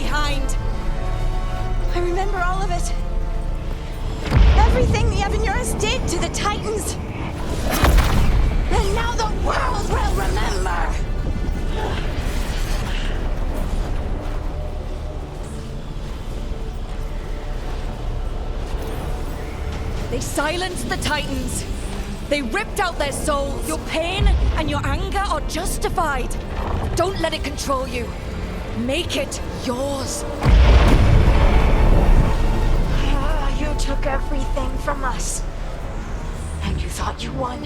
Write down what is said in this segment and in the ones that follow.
behind. I remember all of it. Everything the Avenurus did to the Titans. And now the world will remember! They silenced the Titans. They ripped out their souls. Your pain and your anger are justified. Don't let it control you. Make it yours. You took everything from us. And you thought you won.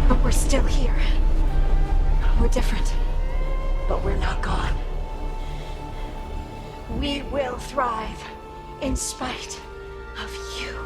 But we're still here. We're different. But we're not gone. We will thrive in spite of you.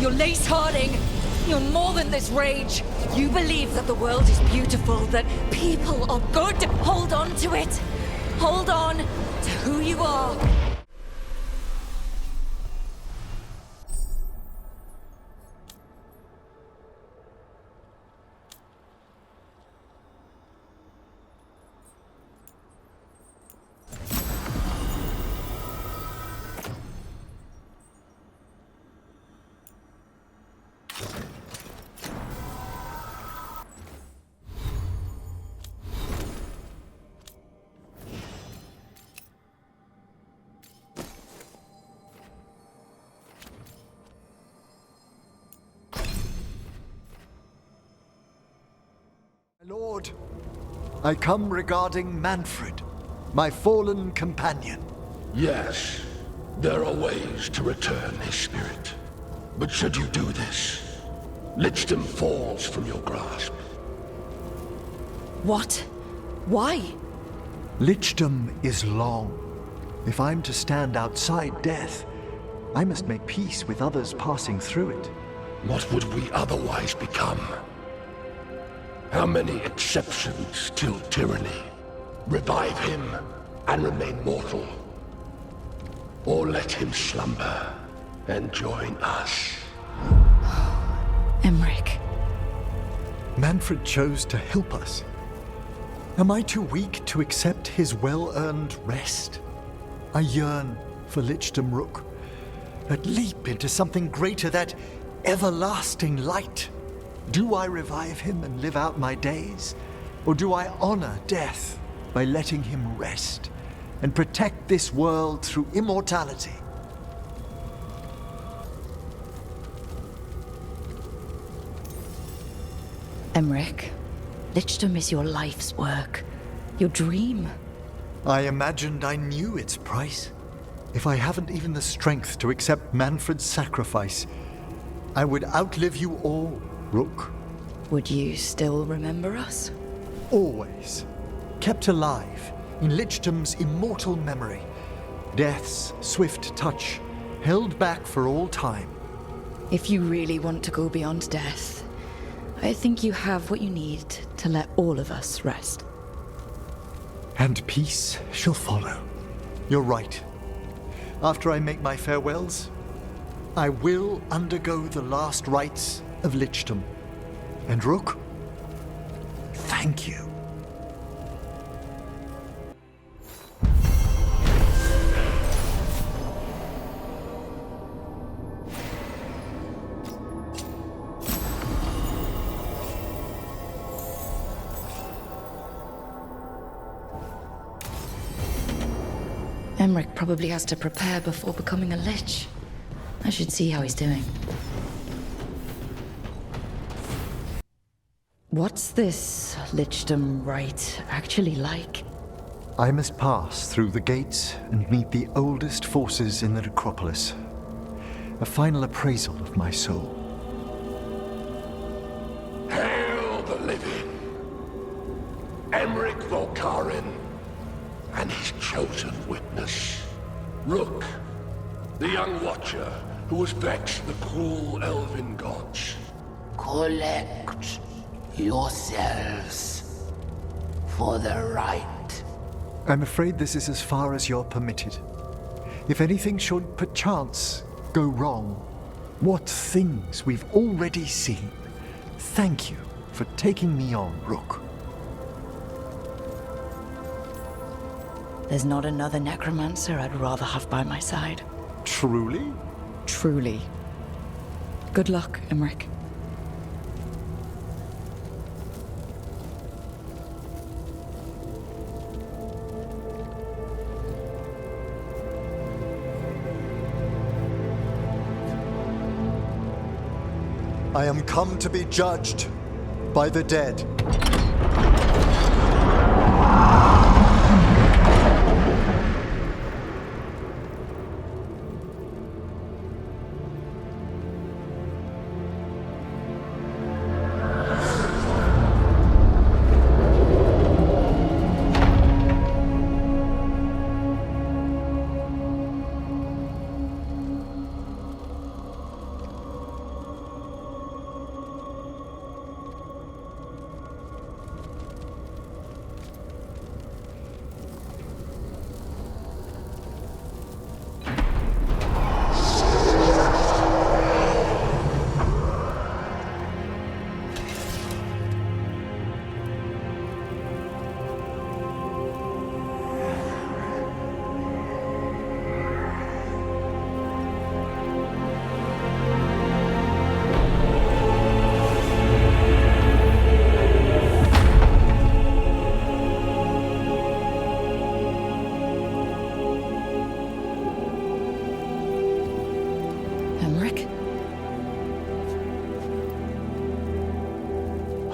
You're Lace Harding. You're more than this rage. You believe that the world is beautiful, that people are good. Hold on to it. Hold on to who you are. Lord, I come regarding Manfred, my fallen companion. Yes, there are ways to return his spirit. But should you do this, Lichdom falls from your grasp. What? Why? Lichdom is long. If I'm to stand outside death, I must make peace with others passing through it. What would we otherwise become? How many exceptions till tyranny? Revive him and remain mortal. Or let him slumber and join us. Emmrich. Manfred chose to help us. Am I too weak to accept his well-earned rest? I yearn for Lichdom Rook, that leap into something greater, that everlasting light. Do I revive him and live out my days? Or do I honor death by letting him rest and protect this world through immortality? Emmrich, Lichdom is your life's work, your dream. I imagined I knew its price. If I haven't even the strength to accept Manfred's sacrifice, I would outlive you all, Rook. Would you still remember us? Always. Kept alive in Lichdom's immortal memory. Death's swift touch, held back for all time. If you really want to go beyond death, I think you have what you need to let all of us rest. And peace shall follow. You're right. After I make my farewells, I will undergo the last rites of Lichdom. And Rook, thank you. Emmrich probably has to prepare before becoming a lich. I should see how he's doing. What's this lichdom rite actually like? I must pass through the gates and meet the oldest forces in the necropolis. A final appraisal of my soul. Hail the living! Emmrich Choice and his chosen witness. Rook, the young watcher who has vexed the cruel elven gods. Collect yourselves for the right. I'm afraid this is as far as you're permitted. If anything should perchance go wrong, what things we've already seen. Thank you for taking me on, Rook. There's not another necromancer I'd rather have by my side. Truly? Truly. Good luck, Emmrich. I am come to be judged by the dead.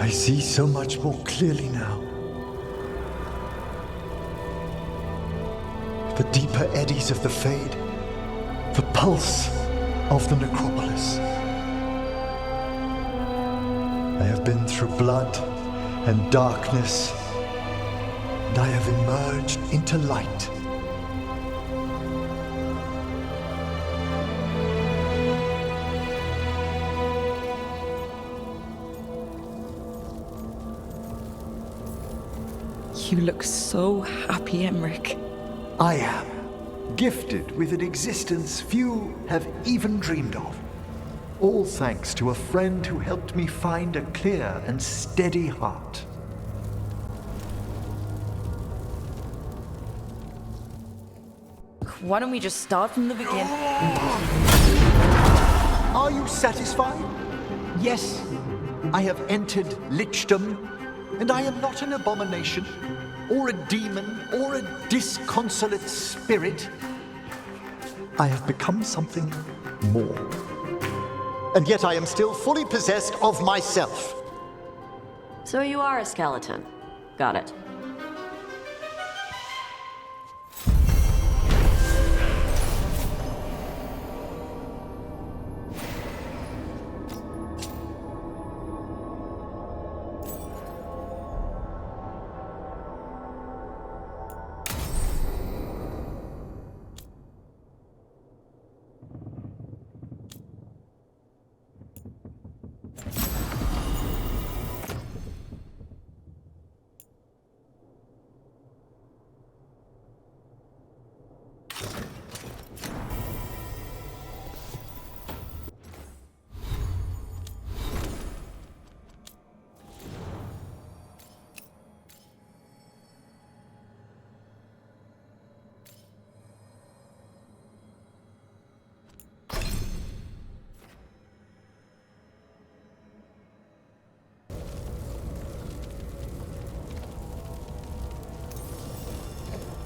I see so much more clearly now. The deeper eddies of the Fade, the pulse of the necropolis. I have been through blood and darkness, and I have emerged into light. You look so happy, Emmrich. I am gifted with an existence few have even dreamed of. All thanks to a friend who helped me find a clear and steady heart. Why don't we just start from the beginning? Are you satisfied? Yes, I have entered lichdom, and I am not an abomination, or a demon, or a disconsolate spirit. I have become something more. And yet I am still fully possessed of myself. So you are a skeleton. Got it.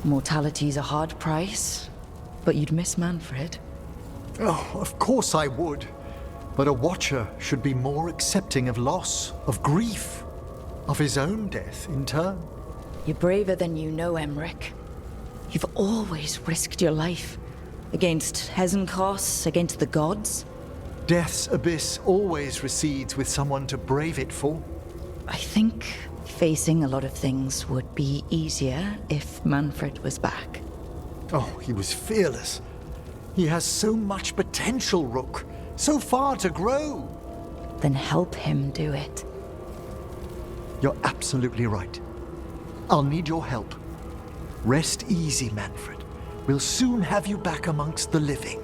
Mortality's a hard price, but you'd miss Manfred. Oh, of course I would. But a watcher should be more accepting of loss, of grief. of his own death in turn. You're braver than you know, Emmrich. You've always risked your life. Against Hezenkos, against the gods. Death's abyss always recedes with someone to brave it for. I think facing a lot of things would be easier if Manfred was back. Oh, he was fearless. He has so much potential, Rook. So far to grow. Then help him do it. You're absolutely right. I'll need your help. Rest easy, Manfred. We'll soon have you back amongst the living.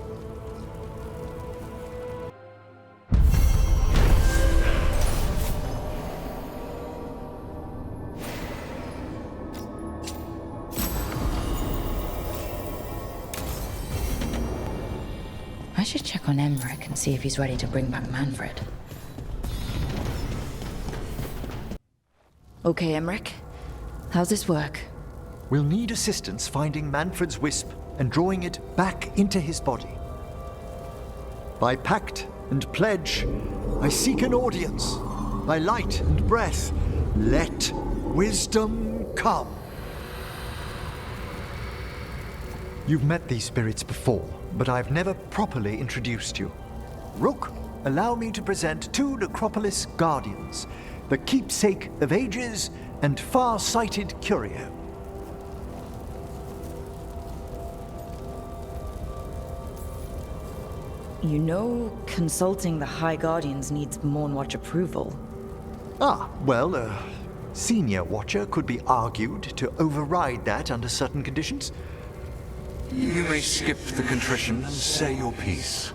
I should check on Emmrich and see if he's ready to bring back Manfred. Okay, Emmrich. How's this work? We'll need assistance finding Manfred's wisp and drawing it back into his body. By pact and pledge, I seek an audience. By light and breath, let wisdom come. You've met these spirits before, but I've never properly introduced you. Rook, allow me to present two Necropolis Guardians, the keepsake of ages and far-sighted curio. You know, consulting the High Guardians needs Mournwatch approval. Ah, well, a senior watcher could be argued to override that under certain conditions. You may skip the contrition and say your piece.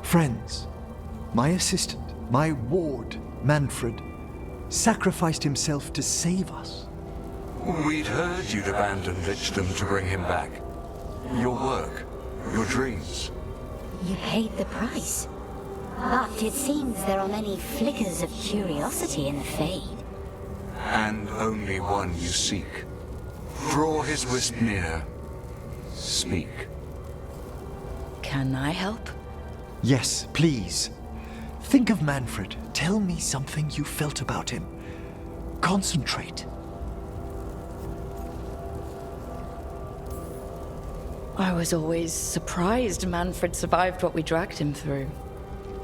Friends, my assistant, my ward, Manfred, sacrificed himself to save us. We'd heard you'd abandoned Lichdom to bring him back. Your work, your dreams. You paid the price. But it seems there are many flickers of curiosity in the Fade. And only one you seek. Draw his wisp near. Speak. Can I help? Yes, please. Think of Manfred. Tell me something you felt about him. Concentrate. I was always surprised Manfred survived what we dragged him through.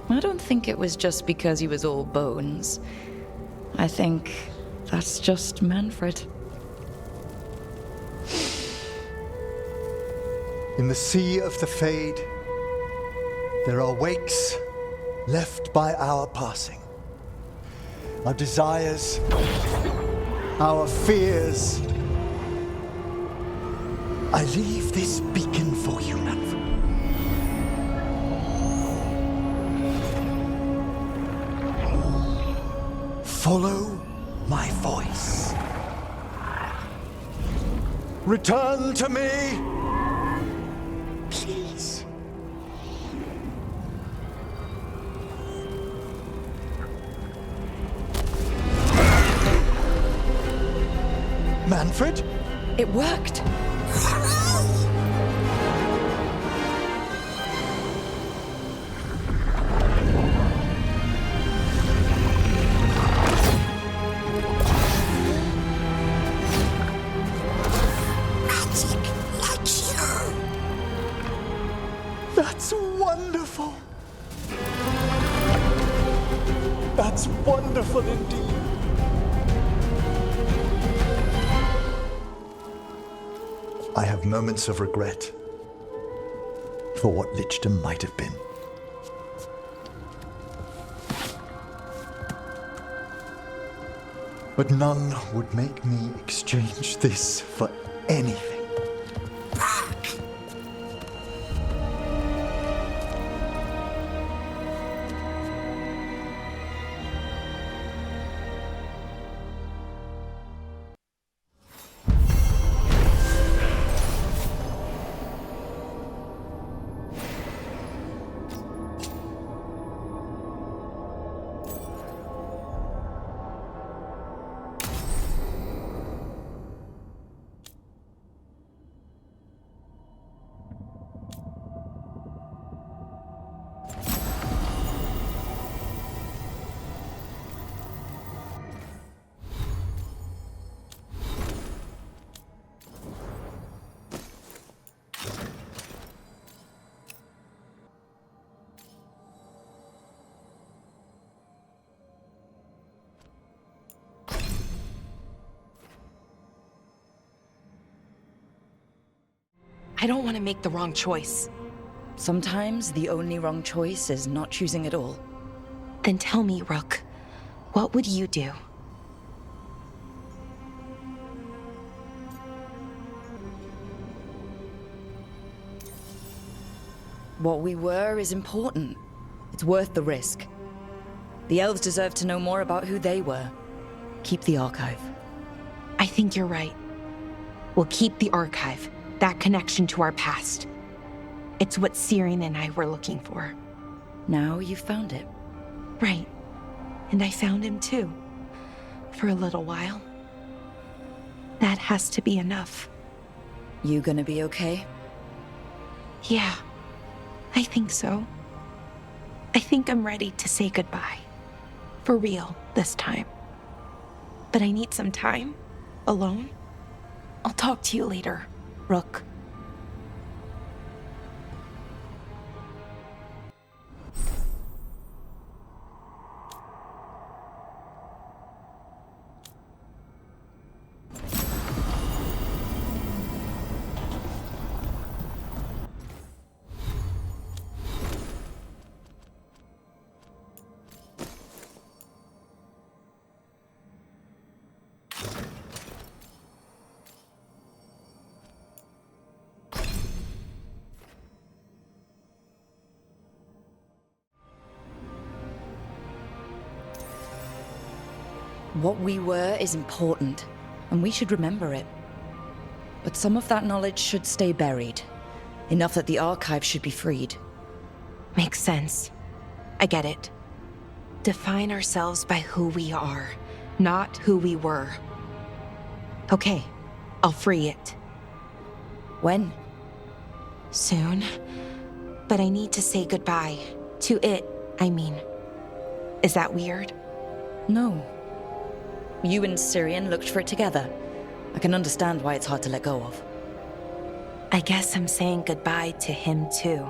I don't think it was just because he was all bones. I think that's just Manfred. In the sea of the Fade, there are wakes left by our passing. Our desires, our fears. I leave this beacon for you, Manfred. Follow my voice. Return to me, please. Manfred? It worked! That's wonderful. That's wonderful indeed. I have moments of regret for what Lichdom might have been. But none would make me exchange this for anything. I don't want to make the wrong choice. Sometimes the only wrong choice is not choosing at all. Then tell me, Rook, what would you do? What we were is important. It's worth the risk. The elves deserve to know more about who they were. Keep the archive. I think you're right. We'll keep the archive, that connection to our past. It's what Syrian and I were looking for. Now you've found it. Right. And I found him too. For a little while. That has to be enough. You gonna be okay? Yeah, I think so. I think I'm ready to say goodbye. For real, this time. But I need some time. Alone. I'll talk to you later, Rook. What we were is important, and we should remember it. But some of that knowledge should stay buried. Enough that the archive should be freed. Makes sense. I get it. Define ourselves by who we are, not who we were. Okay, I'll free it. When? Soon. But I need to say goodbye. To it, I mean. Is that weird? No. You and Syrian looked for it together. I can understand why it's hard to let go of. I guess I'm saying goodbye to him too.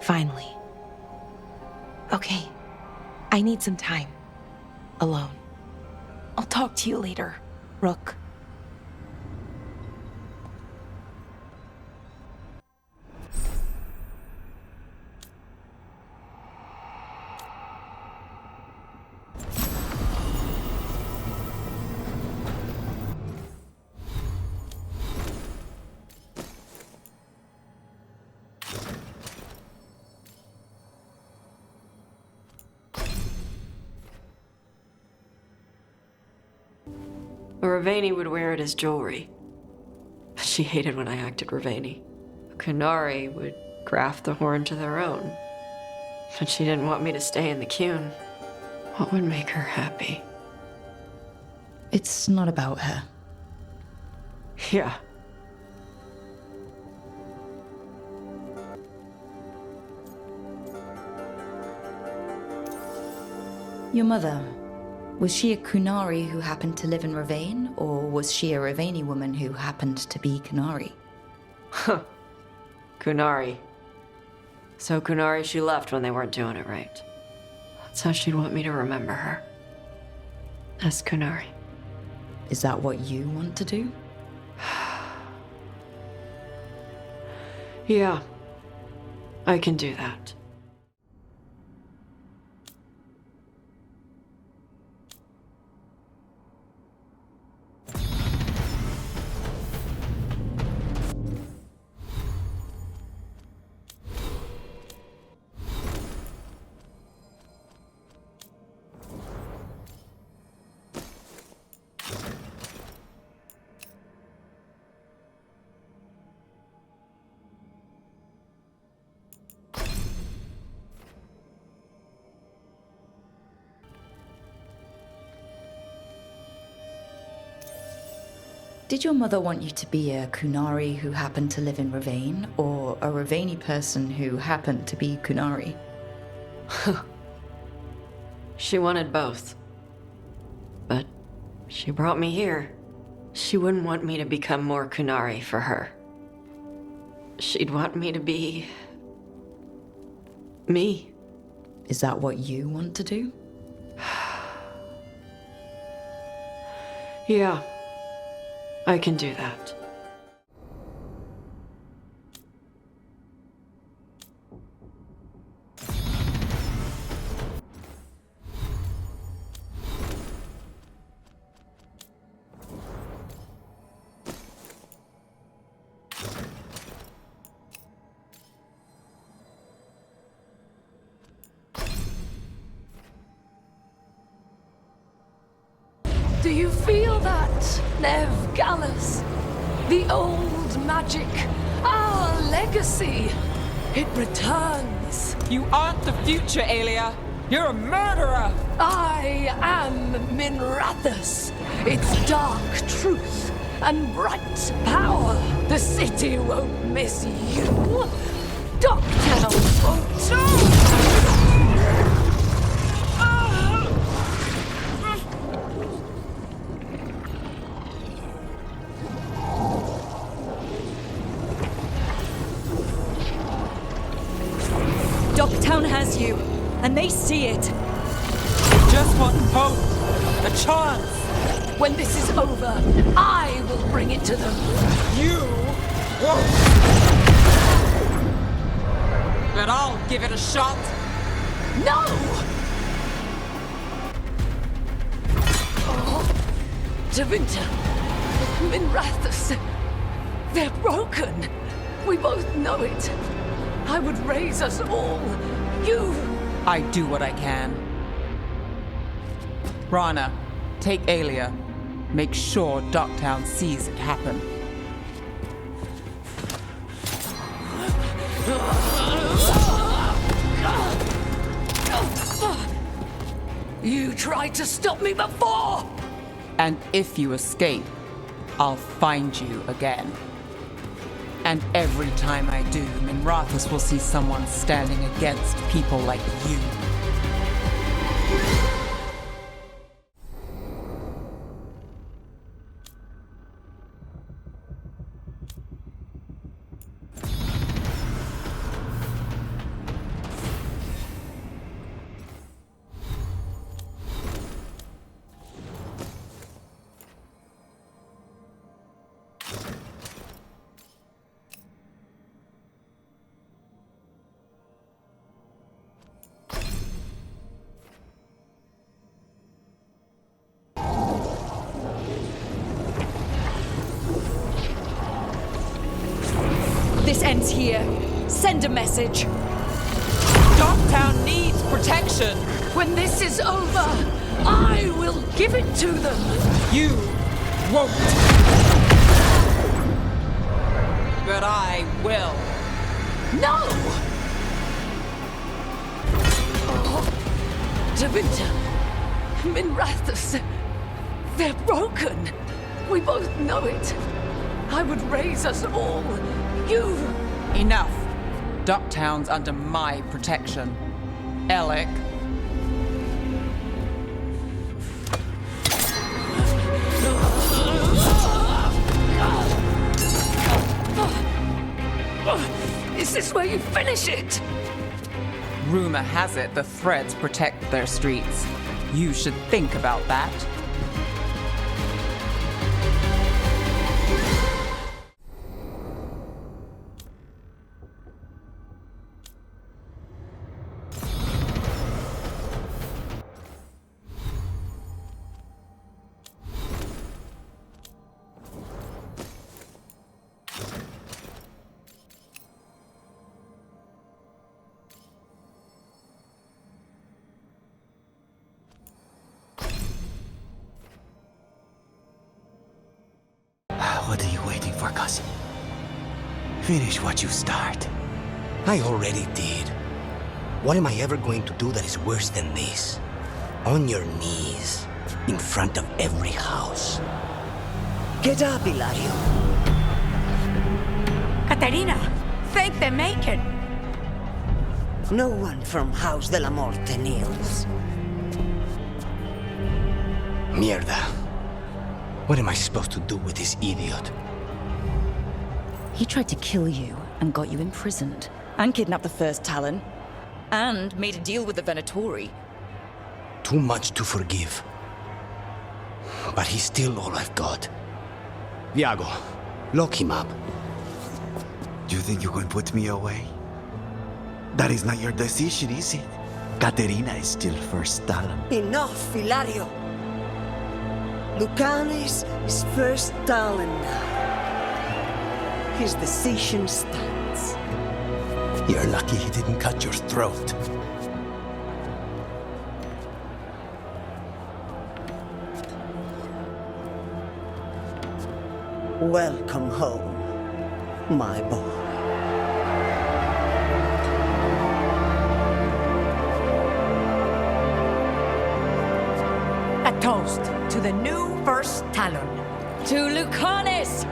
Finally. Okay. I need some time. Alone. I'll talk to you later, Rook. Ravani would wear it as jewelry. She hated when I acted Ravani. Kunari would graft the horn to their own. But she didn't want me to stay in the Qun. What would make her happy? It's not about her. Yeah. Your mother, was she a Kunari who happened to live in Ravane, or was she a Ravani woman who happened to be Kunari? Huh. Kunari. So Kunari she left when they weren't doing it right. That's how she'd want me to remember her. As Kunari. Is that what you want to do? Yeah. I can do that. Did your mother want you to be a Kunari who happened to live in Ravane, or a Ravani person who happened to be Kunari? She wanted both. But she brought me here. She wouldn't want me to become more Kunari for her. She'd want me to be... me. Is that what you want to do? Yeah. I can do that. Do you feel that, Neve Gallus? The old magic, our legacy. It returns. You aren't the future, Aelia. You're a murderer! I am Minrathus. It's dark truth and bright power. The city won't miss you. Doctown won't too. Doctown has you, and they see it. Just want hope. A chance. When this is over, I will bring it to them. You won't. But I'll give it a shot. No! Oh, Davinta, Minrathus, they're broken. We both know it. I would raise us all. You... I do what I can. Rana, take Aelia. Make sure Doctown sees it happen. You tried to stop me before! And if you escape, I'll find you again. And every time I do, Minrathus will see someone standing against people like you. This ends here. Send a message. Doctown needs protection. When this is over, I will give it to them. You won't. But I will. No! Oh, Davinta, Minrathus, they're broken. We both know it. I would raise us all. You... Enough. Doctown's under my protection. Alec. Is this where you finish it? Rumor has it the Threads protect their streets. You should think about that. What are you waiting for, cousin? Finish what you start. I already did. What am I ever going to do that is worse than this? On your knees, in front of every house. Get up, Ilario. Caterina, thank the Maker. No one from House de la Morte kneels. Mierda. What am I supposed to do with this idiot? He tried to kill you and got you imprisoned, and kidnapped the first Talon, and made a deal with the Venatori. Too much to forgive. But he's still all I've got. Viago, lock him up. You think you can put me away? That is not your decision, is it? Caterina is still first Talon. Enough, Ilario. Lucanis is first Talon now. His decision stands. You're lucky he didn't cut your throat. Welcome home, my boy. A toast to the new first Talon. To Lucanis!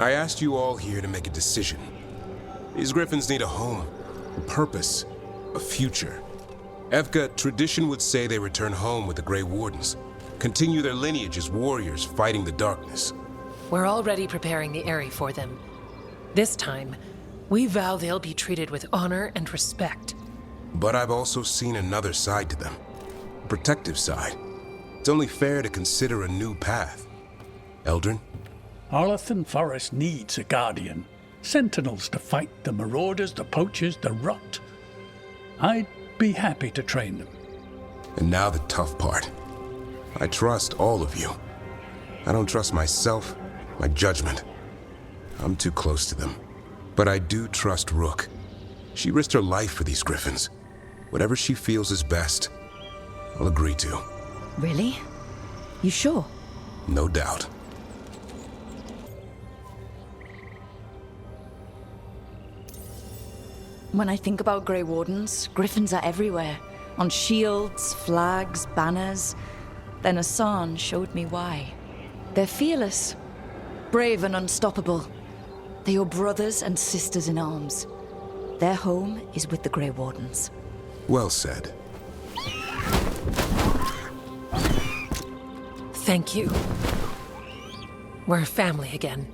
I asked you all here to make a decision. These griffins need a home, a purpose, a future. Evka, tradition would say they return home with the Grey Wardens, continue their lineage as warriors fighting the darkness. We're already preparing the Eyrie for them. This time, we vow they'll be treated with honor and respect. But I've also seen another side to them, a protective side. It's only fair to consider a new path. Eldrin? Arlathan Forest needs a guardian. Sentinels to fight the marauders, the poachers, the rot. I'd be happy to train them. And now the tough part. I trust all of you. I don't trust myself, my judgment. I'm too close to them. But I do trust Rook. She risked her life for these griffins. Whatever she feels is best, I'll agree to. Really? You sure? No doubt. When I think about Grey Wardens, griffins are everywhere. On shields, flags, banners. Then Asan showed me why. They're fearless, brave and unstoppable. They're your brothers and sisters in arms. Their home is with the Grey Wardens. Well said. Thank you. We're family again.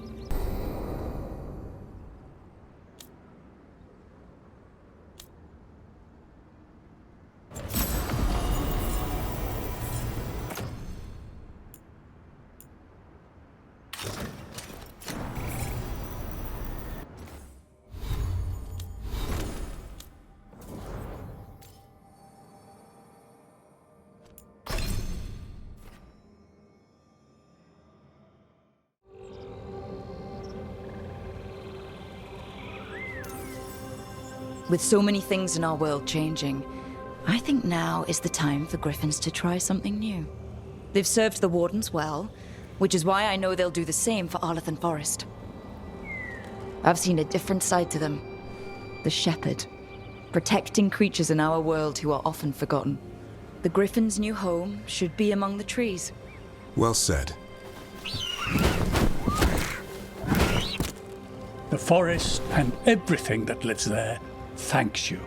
With so many things in our world changing, I think now is the time for griffins to try something new. They've served the Wardens well, which is why I know they'll do the same for Arlathan Forest. I've seen a different side to them. The shepherd, protecting creatures in our world who are often forgotten. The griffin's new home should be among the trees. Well said. The forest and everything that lives there thanks you.